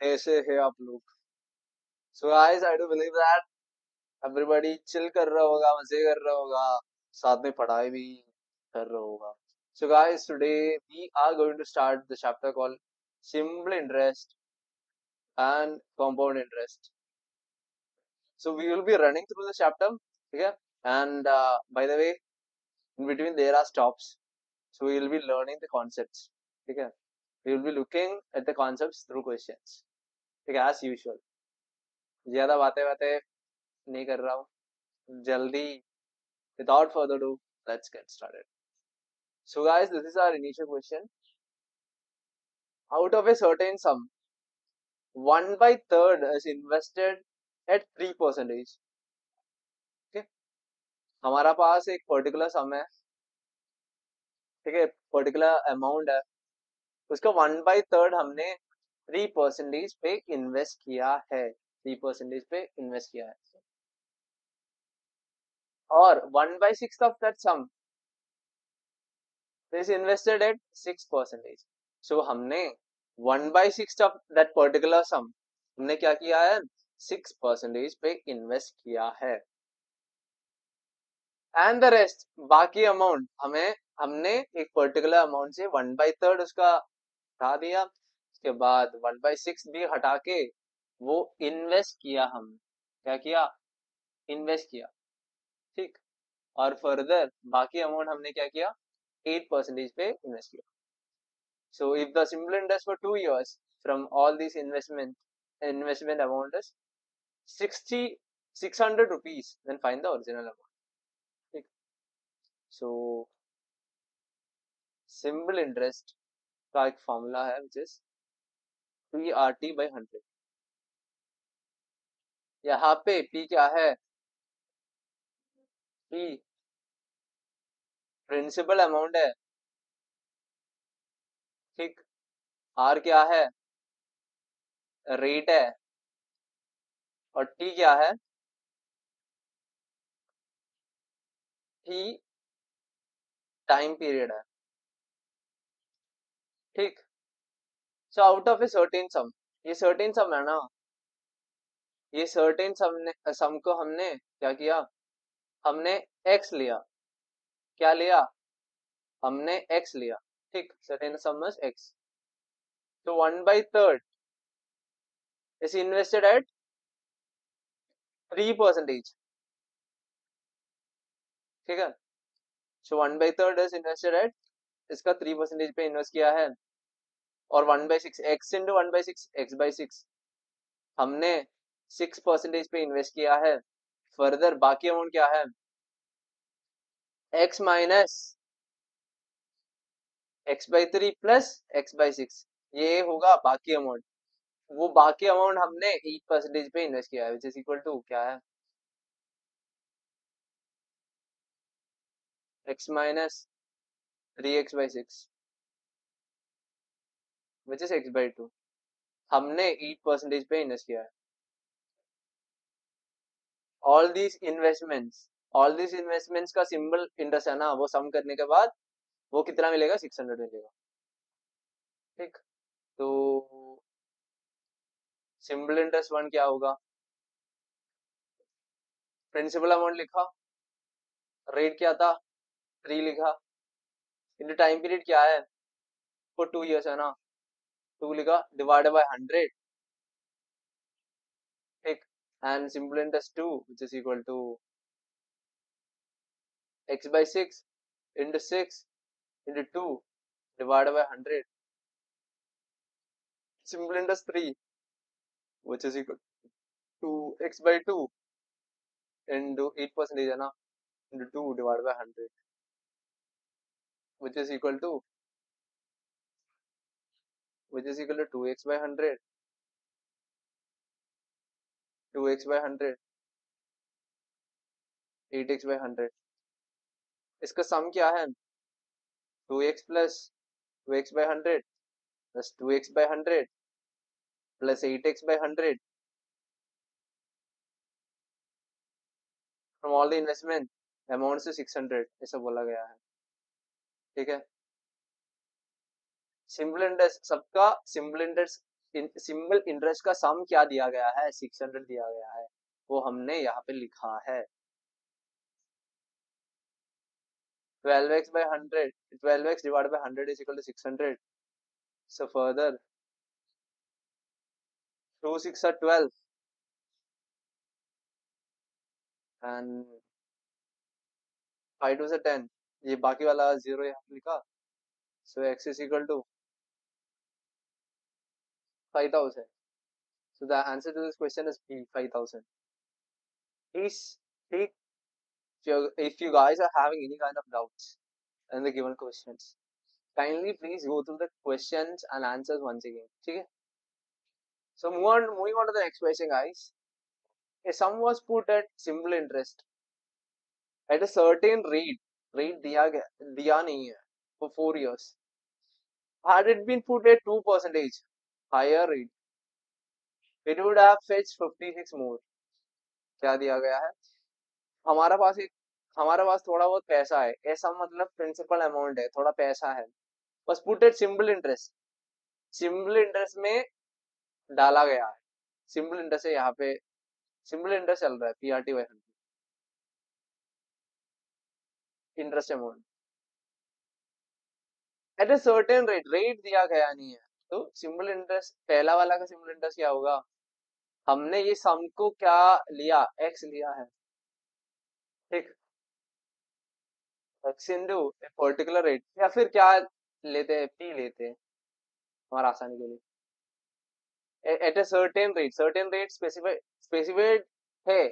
कैसे है आप लोग? So guys, I do believe that everybody chill कर रहा होगा, मजे कर रहा होगा, साथ में पढ़ाई भी कर रहा होगा. So guys, today we are going to start the chapter called simple interest and compound interest. So we will be running through the chapter, okay? And by the way, in between there are stops. So we will be learning the concepts, okay? We will be looking at the concepts through questions, okay? As usual. ज्यादा बातें बातें नहीं कर रहा हूँ, जल्दी. Without further ado, let's get started. So guys, this is our initial question. Out of a certain sum, 1/3 is invested at 3%. Okay? हमारा पास एक पर्टिकुलर सम है, ठीक है, पर्टिकुलर अमाउंट है, उसका 1/3 हमने 3% पे इन्वेस्ट किया है, 3% पे इन्वेस्ट किया है. और 1/6 of that sum is invested at 6%. So हमने 1/6 of that particular sum हमने क्या किया है, 6% पे इन्वेस्ट किया है. एंड द रेस्ट, बाकी अमाउंट हमने एक पर्टिकुलर अमाउंट से 1/3 उसका हटा दिया, उसके बाद 1/6 भी हटा के वो इन्वेस्ट किया. हम क्या किया, इन्वेस्ट किया, ठीक. और फर्दर बाकी अमाउंट हमने क्या किया, 8% पे इन्वेस्ट किया. So if the simple interest for 2 years from all these investment amount is 600 rupees, then find the original amount. ठीक. So simple interest का एक फॉर्मूला है which is PRT/100. यहाँ पे P क्या है, P प्रिंसिपल अमाउंट है, ठीक. R क्या है, रेट है, और T क्या है, T टाइम पीरियड है, ठीक. So out of a certain सम, ये सर्टेन सम है ना, ये सर्टेन सम को हमने क्या किया, हमने x लिया. क्या लिया, हमने x लिया, ठीक. Certain some is x. तो 1/3 इज इन्वेस्टेड एट 3%, ठीक है. सो 1/3 इज इन्वेस्टेड एट, इसका 3% पे इन्वेस्ट किया है. और 1/6 x इंटू 1/6 x/6 हमने 6% पे इन्वेस्ट किया है. फर्दर बाकी अमाउंट क्या है, x minus x/3 plus x/6, ये होगा बाकी अमाउंट. वो बाकी अमाउंट हमने 8% पे इन्वेस्ट किया है, विच इज इक्वल टू क्या है, x minus 3x/6 which is x/2. हमने 8% पे इन्वेस्ट किया है. ऑल दीज इन्वेस्टमेंट्स का सिंबल इंटरेस्ट है ना, वो सम करने के बाद वो कितना मिलेगा, 600 मिलेगा, ठीक. तो सिंबल इंटरेस्ट वन क्या होगा, प्रिंसिपल अमाउंट लिखा, रेट क्या था 3 लिखा, इंटू टाइम पीरियड क्या है, फॉर 2 years है ना, 2 लिखा, डिवाइडेड बाय 100, ठीक. And simple interest 2 which is equal to x/6 into 6 into 2 divided by 100. Simple interest 3 which is equal to x/2 into 8% है ना, into 2 divided by 100 which is equal to 2x/100, 2x/100, 8x/100. इसका sum क्या है, 2x plus 2x/100 plus 2x/100 plus 8x/100 from all the investment amount से 600, ऐसा बोला गया है, ठीक है. सिंपल इंटरेस्ट, सबका सिंपल इंटरेस्ट सिंपल इंटरेस्ट का सम क्या दिया गया है, 600 दिया गया है, वो हमने यहाँ पे लिखा है। 12x by 100, 12x divided by 100 is equal to 600. So further, 2 6 are 12 and 5 2 are 10. ये बाकी वाला जीरो यहाँ पे लिखा। So x is equal to 5000. So the answer to this question is B, 5000. Please, please, if you guys are having any kind of doubts in the given questions, kindly please go through the questions and answers once again. ठीक है? So moving on to the next question, guys. A sum was put at simple interest at a certain rate दिया नहीं है for 4 years. Had it been put at 2% higher rate, it would have fetched 56 more. क्या दिया गया है? हमारा पास एक हमारा पास थोड़ा बहुत पैसा है, ऐसा मतलब प्रिंसिपल अमाउंट है, थोड़ा पैसा है, बस पुट एट सिंपल इंटरेस्ट में डाला गया है। सिंपल इंटरेस्ट है यहाँ पे, सिंपल इंटरेस्ट चल रहा है, PRT by 100 interest amount at a certain rate दिया गया नहीं है। तो सिंपल इंटरेस्ट, पहला वाला का सिंपल इंटरेस्ट क्या होगा, हमने ये सम को क्या लिया, एक्स लिया है, ठीक, एक्स इंटू पर्टिकुलर रेट, या फिर क्या लेते हैं, पी लेते हैं हमारा आसानी के लिए। At a certain rate specified है,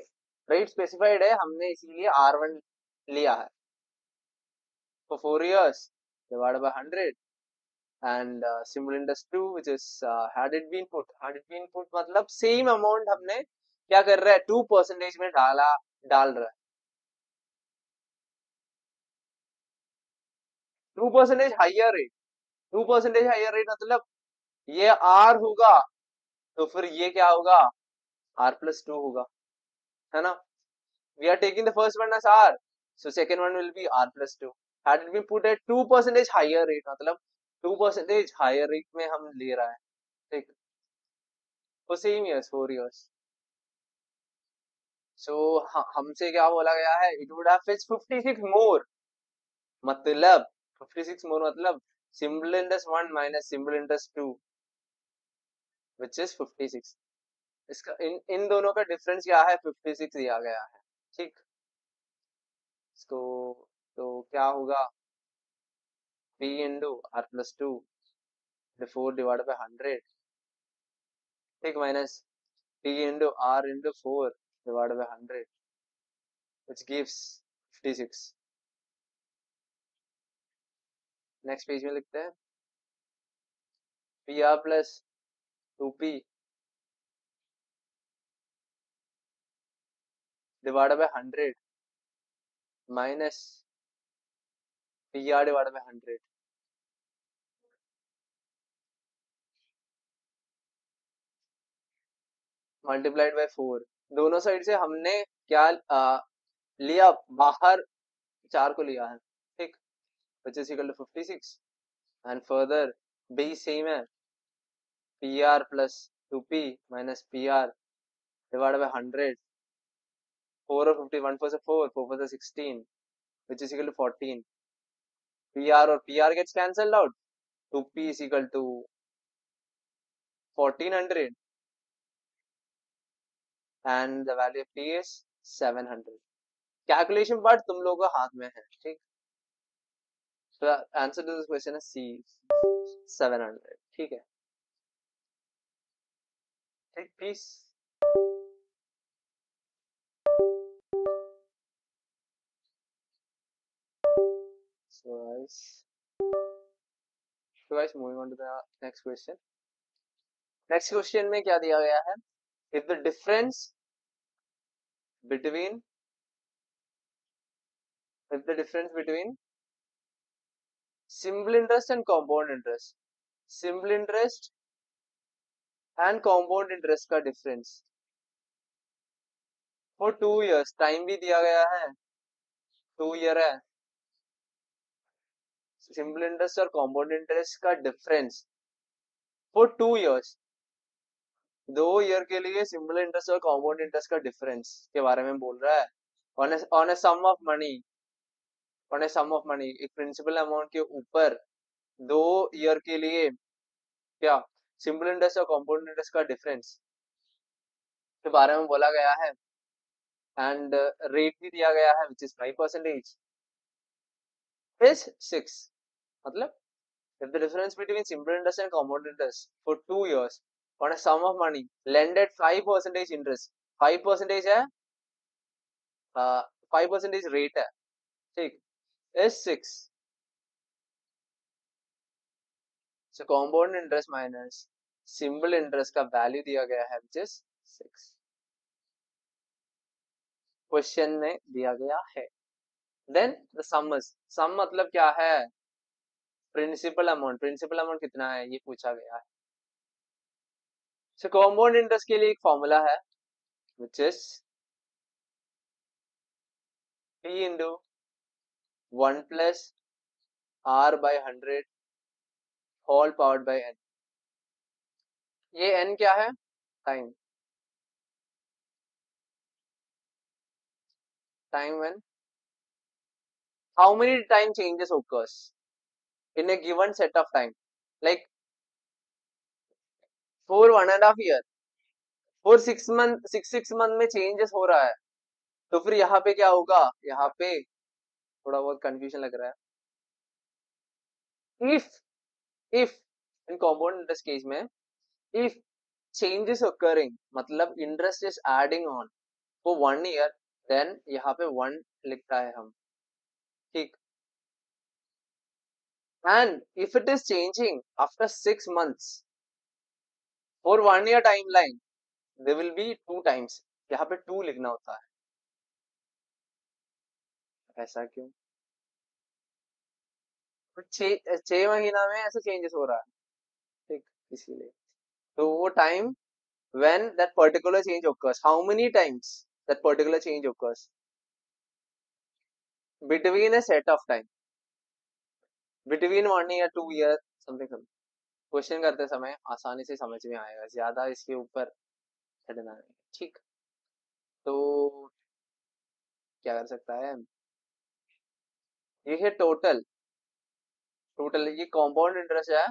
रेट स्पेसिफाइड है, हमने इसीलिए R1 लिया है for 4 years divided by 100 and simple interest 2 which is had it been put मतलब सेम अमाउंट हमने क्या कर रहा है, 2% में डाल रहा है। 2% हाइयर रेट मतलब ये R होगा, तो फिर ये क्या होगा, R+2 होगा, है ना। We are taking the first one as R, so second one will be R+2. Had it been put at 2% higher rate मतलब 2% higher rate में हम ले रहा है, ठीक, for same years 4 years. So हमसे क्या बोला गया है, it would have fetched 56 more, मतलब 56 more मतलब simple interest 1 minus simple interest 2 which is 56. इसका इन दोनों का डिफरेंस क्या है, 56 दिया गया है, ठीक। इसको तो क्या होगा, p into R+2 4 divide by 100, ठीक, minus p into R into 4 divide by 100 which gives 56. Next page में लिखते हैं PR plus 2P divide by 100 minus PR divide by 100 multiplied by 4। दोनों साइड से हमने क्या लिया, बाहर 4 को लिया है, ठीक, which is equal to 56 and further b same है, PR plus 2P minus PR divided by 100, 4 और 50, 1 4 से 4, 4 4 से 16 which is equal to 14. PR और PR gets cancelled out, 2P is equal to 1400 and the value of P is 700. Calculation part तुम लोगों का हाथ में है, ठीक। So the answer to this question is C, 700, ठीक है, ठीक, peace. So guys, moving on to the next question. Next question में क्या दिया गया है, if the difference between simple interest and compound interest, simple interest and compound interest का difference for 2 years, time भी दिया गया है 2 year है, सिंपल इंटरेस्ट और कॉम्पाउंड इंटरेस्ट का डिफरेंस फॉर 2 years 2 ईयर के लिए सिंपल इंटरेस्ट और कॉम्पाउंड इंटरेस्ट का डिफरेंस के बारे में बोल रहा है। On a sum of money, on a sum of money, एक प्रिंसिपल अमाउंट के ऊपर 2 ईयर के लिए क्या सिंपल इंटरेस्ट और कॉम्पाउंड इंटरेस्ट का डिफरेंस के बारे में बोला गया है। एंड रेट भी दिया गया है विच इज 5% इज 6। मतलब if the difference between simple interest and compound interest for 2 years on a sum of money lend at 5% interest, 5% है, 5% रेट है, ठीक, is 6। So compound interest minus simple interest का value दिया गया है which is 6, question में दिया गया है। देन द सम इज, सम मतलब क्या है, प्रिंसिपल अमाउंट, प्रिंसिपल अमाउंट कितना है ये पूछा गया है। सो कॉम्पाउंड इंटरेस्ट के लिए एक फॉर्मूला है which is p into 1 plus r by 100 whole powered by n। ये n क्या है, time, time when how many time changes occurs in a given set of time, like for 1.5 year, for 6 month, 6 month में changes हो रहा है, तो फिर यहाँ पे क्या होगा, यहाँ पे थोड़ा बहुत कंफ्यूजन लग रहा है। If in compound interest case में इफ चेंजेस occurring मतलब interest is adding on for 1 year, then यहाँ पे 1 लिखता है हम, ठीक। And if it is changing after 6 months for 1 year time line, they will be 2 times, यहाँ पे 2 लिखना होता है। ऐसा क्यों, तो 6 महीना में ऐसा चेंजेस हो रहा है, ठीक, इसीलिए। तो वो time when that particular change occurs, how many times that particular change occurs between a set of time, between 1 year 2 year something something। Question करते समय आसानी से समझ में आएगा, ज्यादा इसके ऊपर चढ़ना है, ठीक। तो क्या कर सकता है, ये है टोटल, टोटल ये कंपाउंड इंटरेस्ट है,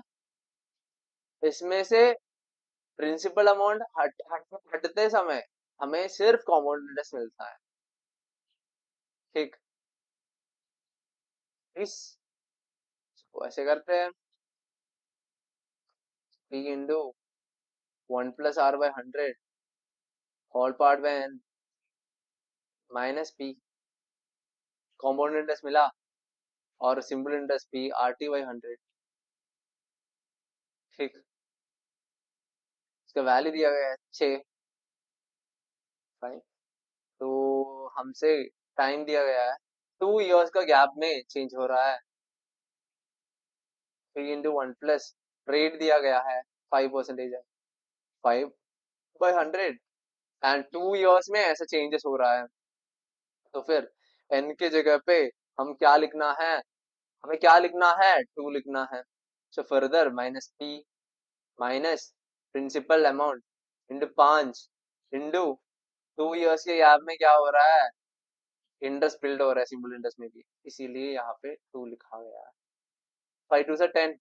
इसमें से प्रिंसिपल अमाउंट हटते समय हमें सिर्फ कंपाउंड इंटरेस्ट मिलता है, ठीक। इस ऐसे करते हैं, p into 1 plus r by 100 whole part by n minus p, compound interest मिला, और simple interest p RT by 100, ठीक। इसका वैल्यू दिया गया है 6, फाइन। तो हमसे टाइम दिया गया है 2 years का गैप में चेंज हो रहा है, 3 into 1 प्लस रेट दिया गया है 5% है, 5/100, एंड 2 years में ऐसा चेंजेस हो रहा है। तो फिर n के जगह पे हम क्या लिखना है, हमें क्या लिखना है, 2 लिखना है। So further minus p minus principal amount into 5 into 2 years के गैप में क्या हो रहा है, इंटरेस्ट बिल्ड हो रहा है सिंपल इंटरेस्ट में भी, इसीलिए यहाँ पे 2 लिखा गया है। 5 2 से 10,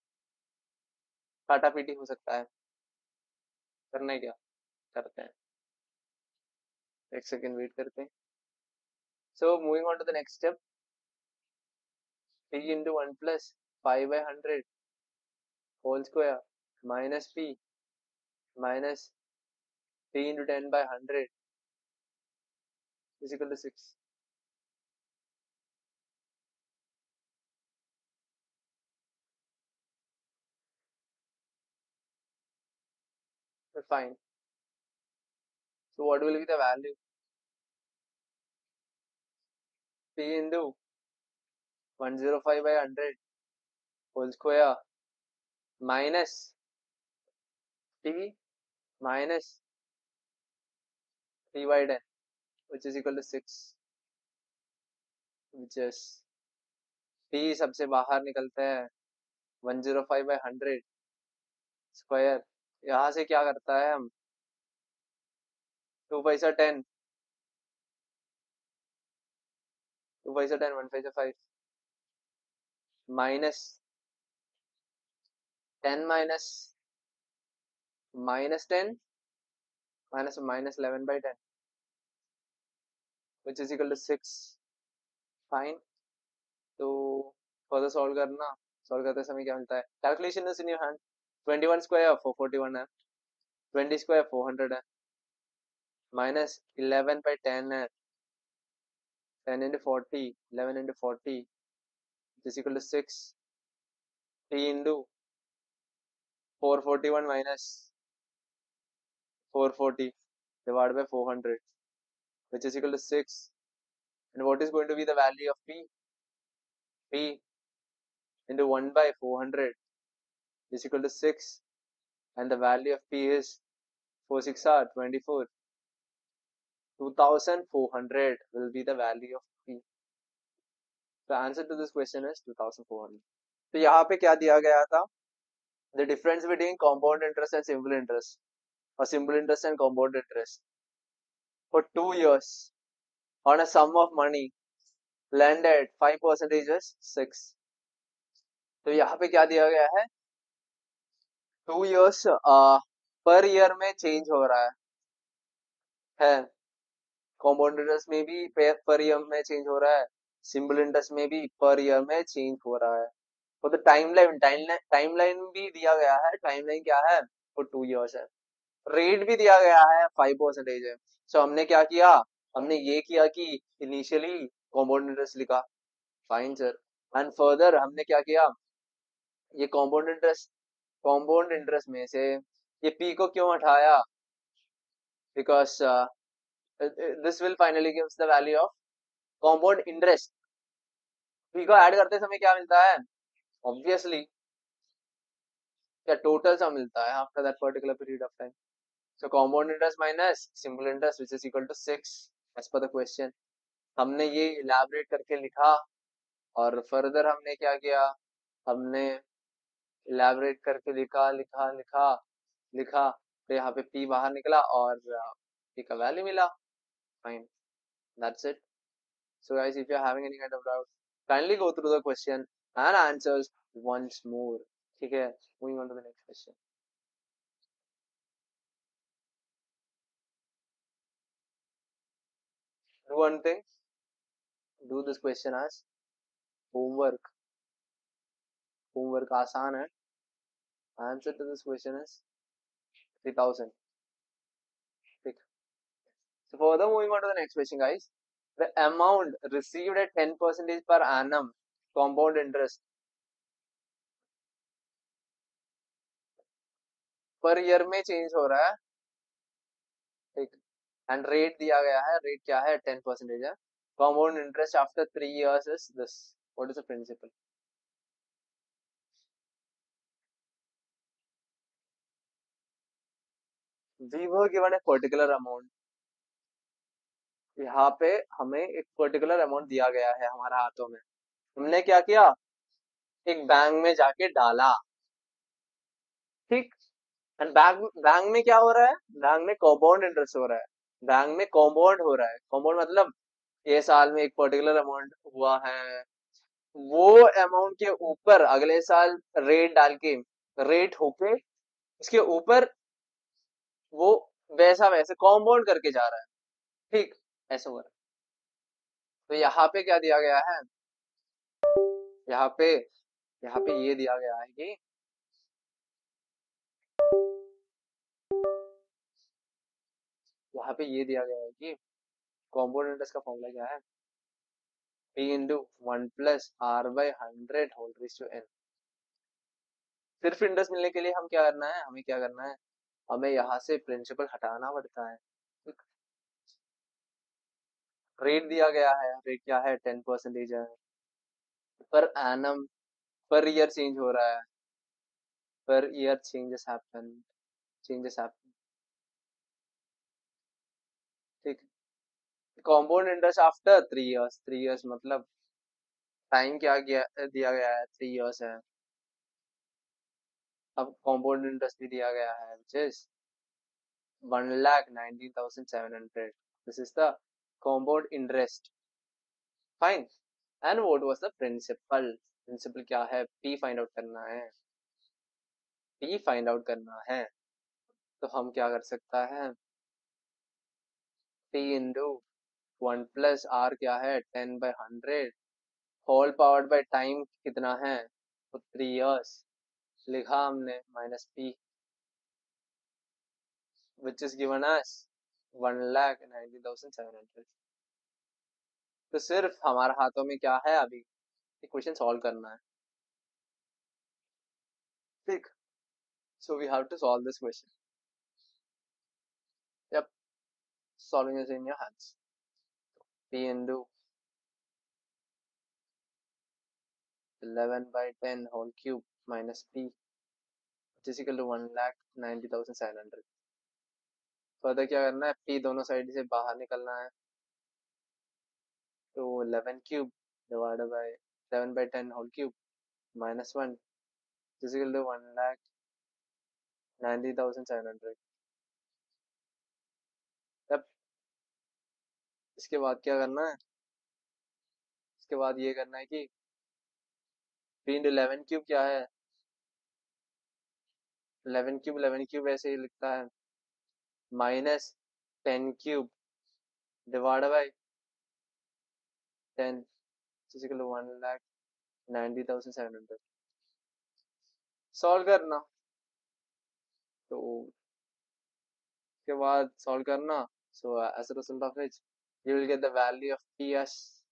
काटा पीटी हो सकता है, करना है क्या, करते हैं, एक सेकेंड वेट करते हैं। So moving on to the next step, p into 1 plus 5/100 whole square minus p minus 3 into 10/100 is equal to 6। Fine, so what will be the value, p into 105/100 whole square minus p minus 3/10 which is equal to 6, which is p सबसे बाहर निकलता है 105/100 square, यहाँ से क्या करता है हम टू पैसा 10, टू पैसा 10, वन पैसा 5, minus 10 minus 10 minus 11/10 which is equal to 6। Fine. तो फर्दर सॉल्व करते समय क्या मिलता है? Calculation is in your hand. 21 square 441 है, 20 स्क्वायर 400 है, माइनस 11/10 है, 10 into 40, 11 into 40 is equal to 6, 3 into 441 minus 440 divided by 400 which is equal to 6, and what is going to be the value of p? P into 1 by 400 is equal to 6, and the value of p is 4 6 are 24, 2400 will be the value of p. The answer to this question is 2400. तो यहाँ पे क्या दिया गया था? The difference between compound interest and simple interest, or simple interest and compound interest, for 2 years on a sum of money lend at 5% is 6. तो यहाँ पे क्या दिया गया है? 2 years पर ईयर में चेंज हो रहा है। कॉम्पाउंड इंटरेस्ट में भी पर ईयर में चेंज हो रहा है, सिंपल इंटरेस्ट में भी पर ईयर में चेंज हो रहा है। तो द टाइमलाइन भी दिया गया है। टाइमलाइन क्या है? वो 2 years है। रेट भी दिया गया है 5% है। सो हमने क्या किया? हमने ये किया कि इनिशियली कॉम्पाउंड इंटरेस्ट लिखा, फाइन सर, एंड फर्दर हमने क्या किया? ये कॉम्पाउंड इंटरेस्ट में से ये पी को क्यों हटाया? Because this will finally gives the value of compound interest. p को ऐड करते समय क्या मिलता है? ऑब्वियसली क्या टोटल सम मिलता है after that particular period of time. So compound interest minus simple interest which is equal to 6 as per the question. हमने ये इलैबोरेट करके लिखा, और फर्दर हमने क्या किया? हमने इलैबोरेट करके लिखा लिखा लिखा लिखा, तो यहाँ पे p बाहर निकला और p का वैल्यू मिला। Fine, that's it. So guys, if you are having any kind of doubt, kindly go through the question and answers once more. ठीक है, moving on to the next question. Do one thing, do this question as homework. Homework आसान है. Answer to this question is 3000. ठीक. So further moving on to the next question, guys. The amount received at 10% per annum compound interest per year में change हो रहा है, ठीक, and rate दिया गया है। रेट क्या है? 10% है। compound interest after 3 years is this. What is the principle? We were given a particular amount. यहाँ पे हमें एक पर्टिकुलर अमाउंट दिया गया है हमारे हाथों में। हमने क्या किया? एक बैंक में जाके डाला, ठीक, एंड बैंक में क्या हो रहा है? बैंक में कंपाउंड इंटरेस्ट हो रहा है। बैंक में कंपाउंड हो रहा है। कंपाउंड मतलब ये साल में एक पर्टिकुलर अमाउंट हुआ है, वो अमाउंट के ऊपर अगले साल रेट डाल के, रेट होके उसके ऊपर वो वैसा वैसे कंपाउंड करके जा रहा है, ठीक, ऐसा हो रहा है। तो यहाँ पे क्या दिया गया है? यहाँ पे ये दिया गया है कि कंपाउंड इंटरेस्ट का फॉर्मूला क्या है? p into 1 plus R by 100 whole raise to n। सिर्फ इंटरेस्ट मिलने के लिए हम क्या करना है? हमें क्या करना है? हमें यहाँ से प्रिंसिपल हटाना पड़ता है। रेट दिया गया है, रेट क्या है? 10% है। Per annum, per year change हो रहा है, पर ईयर चेंजेस हैपन, ठीक। Compound interest after 3 years, 3 years मतलब टाइम क्या दिया गया है? 3 इयर्स है। अब कंपाउंड इंटरेस्ट भी दिया गया है, which is 1,19,700. This is the compound interest. Fine. And what was the principal? Principal क्या है? P find out करना है. P find out करना है. तो हम क्या कर सकता है? P into 1 plus R क्या है? 10/100. होल पावर्ड बाय टाइम कितना है? तो 3 years. लिखा हमने minus P which is given as 1,90,700. तो सिर्फ हमारे हाथों में क्या है अभी? इक्वेशन सॉल्व करना है. ठीक. So we have to solve this question. Yep, solving is in your hands. P into 11/10 whole cube minus P, which is equal to 1,90,700. Further क्या करना है? P दोनों साइड से बाहर निकलना है. तो 11 cube divided by 11/10 whole cube minus 1, which is equal to 1,90,700. अब इसके बाद क्या करना है? इसके बाद ये करना है कि P into 11 cube क्या है? 11 cube ऐसे ही लिखता है minus 10 cube divided by 10, which is equal to 1,90,700. Solve करना. तो उसके बाद सॉल्व करना. So as a result of which you will get the value of PS.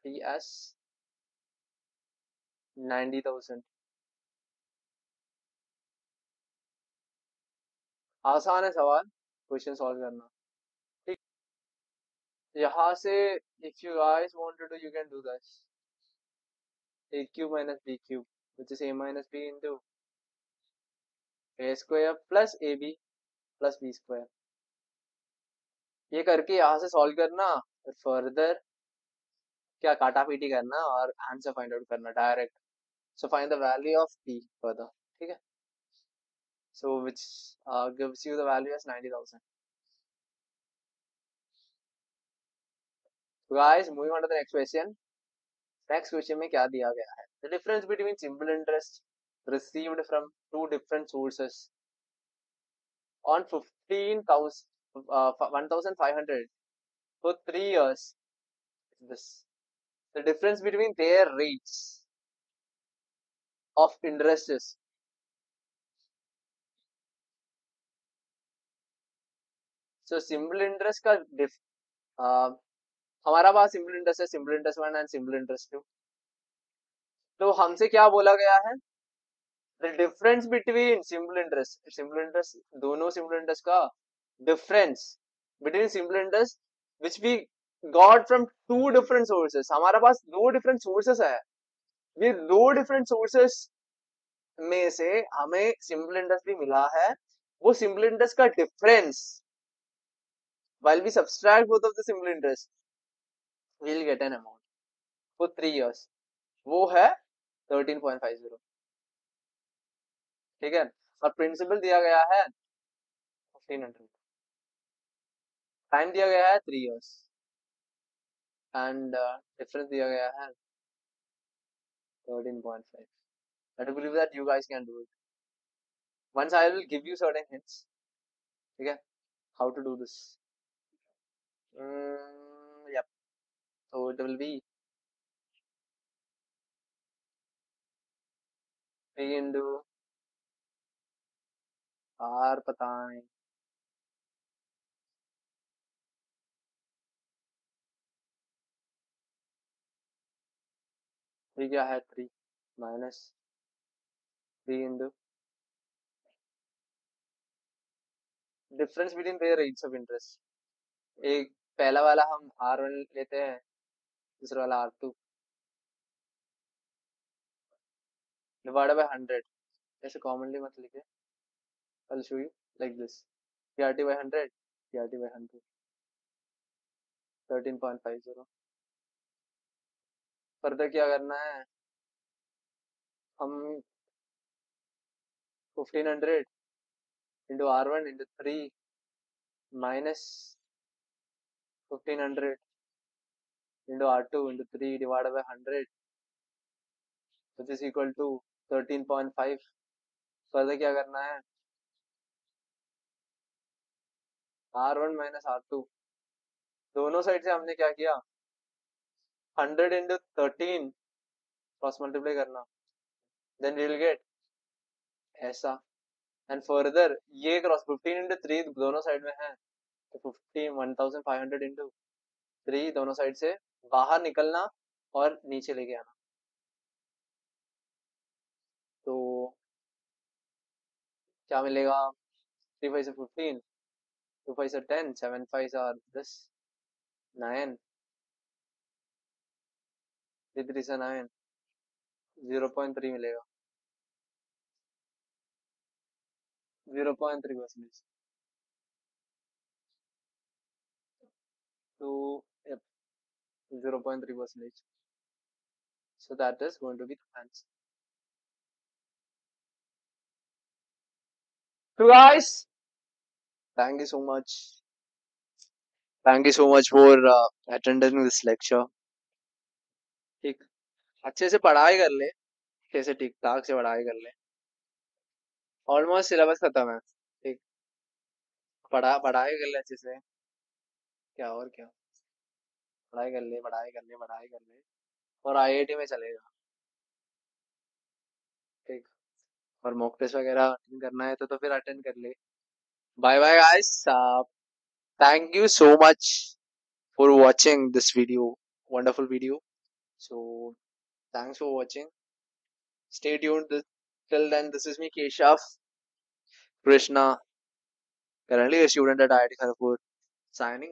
PS 90,000. आसान है सवाल. क्वेश्चन सॉल्व करना. ठीक. यहाँ से if you guys want to do, you can do this. A cube minus B cube, which is A minus B into A square plus AB plus B square. ये करके यहाँ से सॉल्व करना. Further क्या काटा पीटी करना और answer find out करना direct. So find the value of P further. ठीक है. So which gives you the value as 90,000. So guys, moving on to the next question. Next question में क्या दिया गया है? The difference between simple interest received from two different sources on 1,500 for 3 years. This the difference between their rates of interest is. So simple interest का हमारा पास simple interest है, simple interest 1 and simple interest 2. तो हमसे क्या बोला गया है? The difference between simple interest दोनों सिंपल इंटरेस्ट का difference between simple interest which we got from two different sources. हमारे पास दो डिफरेंट सोर्सेस है. ये दो डिफरेंट सोर्सेस में से हमें सिंपल इंटरेस्ट भी मिला है. वो सिंपल इंटरेस्ट का difference while we subtract both of the simple interest we'll get an amount for 3 years. वो है 13.50. ठीक है. और प्रिंसिपल दिया गया है 1500. टाइम दिया गया है 3 years एंड डिफरेंस दिया गया है 13.5. I do believe that you guys can do it. Once I will give you certain hints. ठीक है. How to do this. Yep. So it will be P into R पता नहीं. ये क्या है? 3 minus 3 into difference between their rates of interest. एक पहला वाला हम R1 लेते हैं, दूसरा वाला R2 divided by 100. ऐसे commonly मत लिखे. I'll show you like this. PRT by 100, PRT by 100. 13.50. Further क्या करना है? हम 1500 into R1 into 3 minus 1500 into R2 into 3 divide by 100 which is equal to 13.5। Further क्या करना है? R1 माइनस R2, दोनों साइड से हमने क्या किया? 100 इंटू 13 क्रॉस मल्टीप्लाई करना, देन वी विल गेट ऐसा। एंड फर्दर ये क्रॉस 15 इंटू 3 दोनों साइड में है, तो 1500 इंटू 3 दोनों साइड से बाहर निकलना और नीचे लेके आना। तो क्या मिलेगा? 3 5 से 15, 2 5 से 10, 7 5 से 10, 9, 3 3 से 9, 0.3 मिलेगा। 0.3%। तो 0.3%। So that is going to be the answer. So guys, thank you so much. Thank you so much for attending this lecture. ठीक, अच्छे से पढ़ाई कर ले, अच्छे से ठीक ठाक से पढ़ाई कर ले। ऑलमोस्ट सिलेबस खत्म है। ठीक, पढ़ाई कर ले अच्छे से। क्या और क्या, पढ़ाई कर ले, पढ़ाई कर ले, पढ़ाई कर ले, और आईआईटी में चलेगा। ठीक, और मॉक टेस्ट वगैरह अटेंड करना है तो फिर अटेंड कर ले। Bye bye guys, thank you so much for watching this video, wonderful video. So thanks for watching. Stay tuned. Till then, this is me, Keshav Krishna, currently a student at IIT Kharagpur, signing